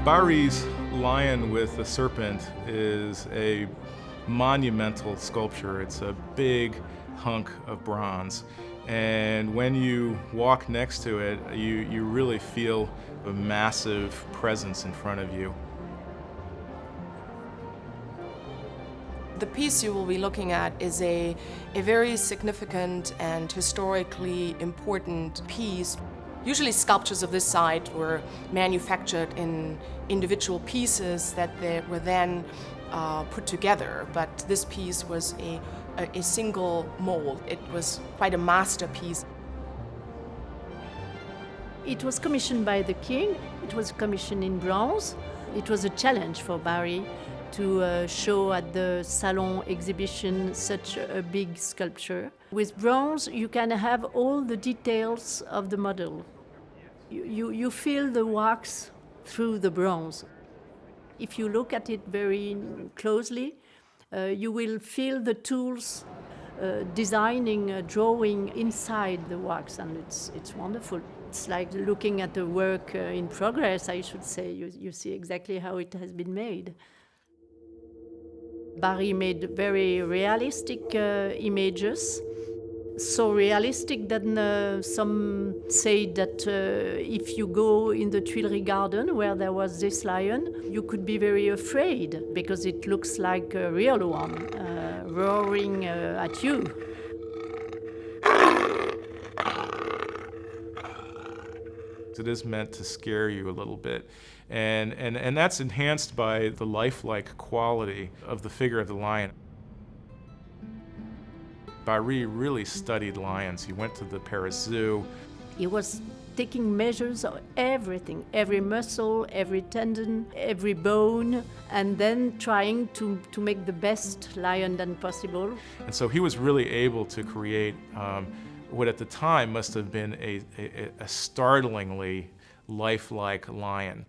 Barye's lion with the serpent is a monumental sculpture. It's a big hunk of bronze. And when you walk next to it, you really feel a massive presence in front of you. The piece you will be looking at is a very significant and historically important piece. Usually sculptures of this site were manufactured in individual pieces that they were then put together, but this piece was a single mold. It was quite a masterpiece. It was commissioned by the king. It was commissioned in bronze. It was a challenge for Barye to show at the Salon exhibition such a big sculpture. With bronze, you can have all the details of the model. You feel the wax through the bronze. If you look at it very closely, you will feel the tools designing, drawing inside the wax, and it's wonderful. It's like looking at a work in progress, I should say. You see exactly how it has been made. Barye made very realistic images, so realistic that some say that if you go in the Tuileries Garden where there was this lion, you could be very afraid because it looks like a real one roaring at you. It is meant to scare you a little bit. And that's enhanced by the lifelike quality of the figure of the lion. Barye really studied lions. He went to the Paris Zoo. He was taking measures of everything, every muscle, every tendon, every bone, and then trying to make the best lion than possible. And so he was really able to create what at the time must have been a startlingly lifelike lion.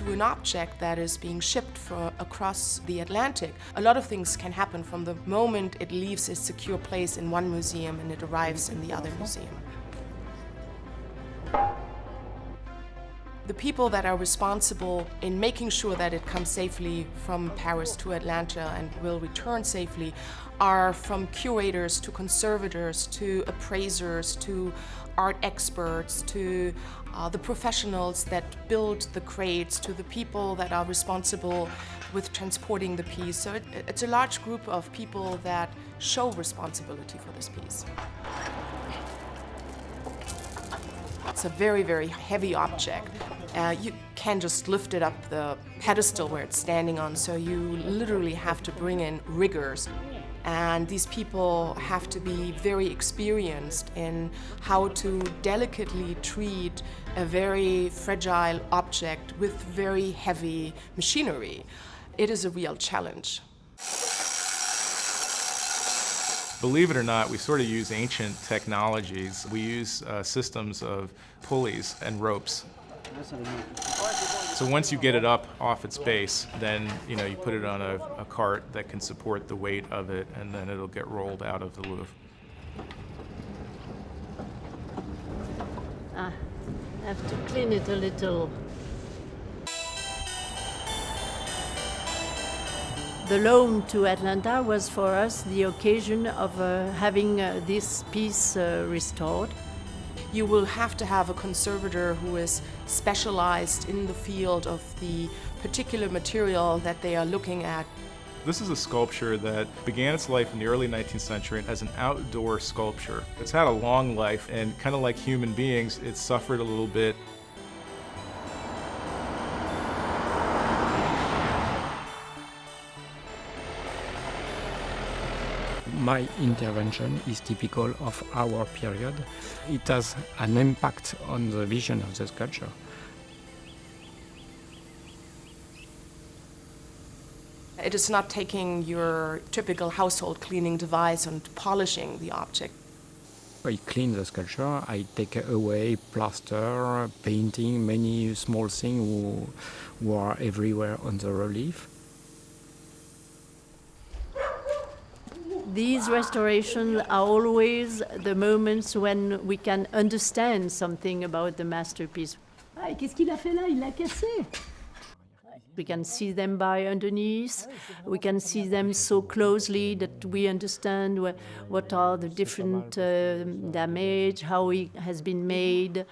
An object that is being shipped across the Atlantic, a lot of things can happen from the moment it leaves its secure place in one museum and it arrives in the other museum. The people that are responsible in making sure that it comes safely from Paris to Atlanta and will return safely are from curators to conservators to appraisers to art experts to the professionals that build the crates to the people that are responsible with transporting the piece. So it's a large group of people that show responsibility for this piece. It's a very, very heavy object. You can't just lift it up the pedestal where it's standing on, so you literally have to bring in riggers. And these people have to be very experienced in how to delicately treat a very fragile object with very heavy machinery. It is a real challenge. Believe it or not, we sort of use ancient technologies. We use systems of pulleys and ropes. So once you get it up off its base, then you put it on a cart that can support the weight of it, and then it'll get rolled out of the Louvre. I have to clean it a little. The loan to Atlanta was for us the occasion of having this piece restored. You will have to have a conservator who is specialized in the field of the particular material that they are looking at. This is a sculpture that began its life in the early 19th century as an outdoor sculpture. It's had a long life, and kind of like human beings, it suffered a little bit. My intervention is typical of our period. It has an impact on the vision of the sculpture. It is not taking your typical household cleaning device and polishing the object. I clean the sculpture, I take away plaster, painting, many small things who are everywhere on the relief. These restorations are always the moments when we can understand something about the masterpiece. Ah, et qu'est-ce qu'il a fait là? Il l'a cassé. We can see them by underneath. We can see them so closely that we understand what are the different damage, how it has been made.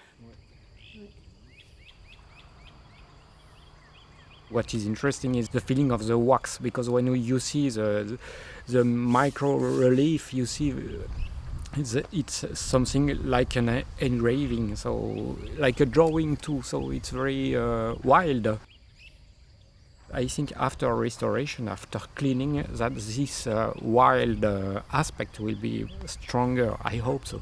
What is interesting is the feeling of the wax, because when you see the micro relief, you see it's something like an engraving, so like a drawing too. So it's very wild. I think after restoration, after cleaning, that this wild aspect will be stronger. I hope so.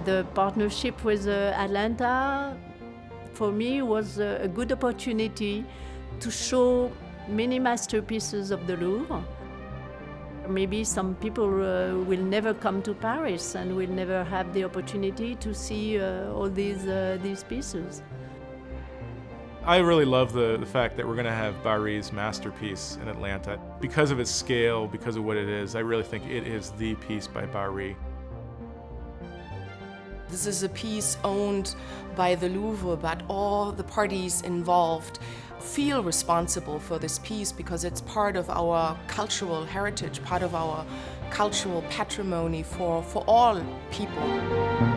The partnership with Atlanta, for me, was a good opportunity to show many masterpieces of the Louvre. Maybe some people will never come to Paris and will never have the opportunity to see all these pieces. I really love the fact that we're going to have Barye's masterpiece in Atlanta. Because of its scale, because of what it is, I really think it is the piece by Barye. This is a piece owned by the Louvre, but all the parties involved feel responsible for this piece because it's part of our cultural heritage, part of our cultural patrimony for all people.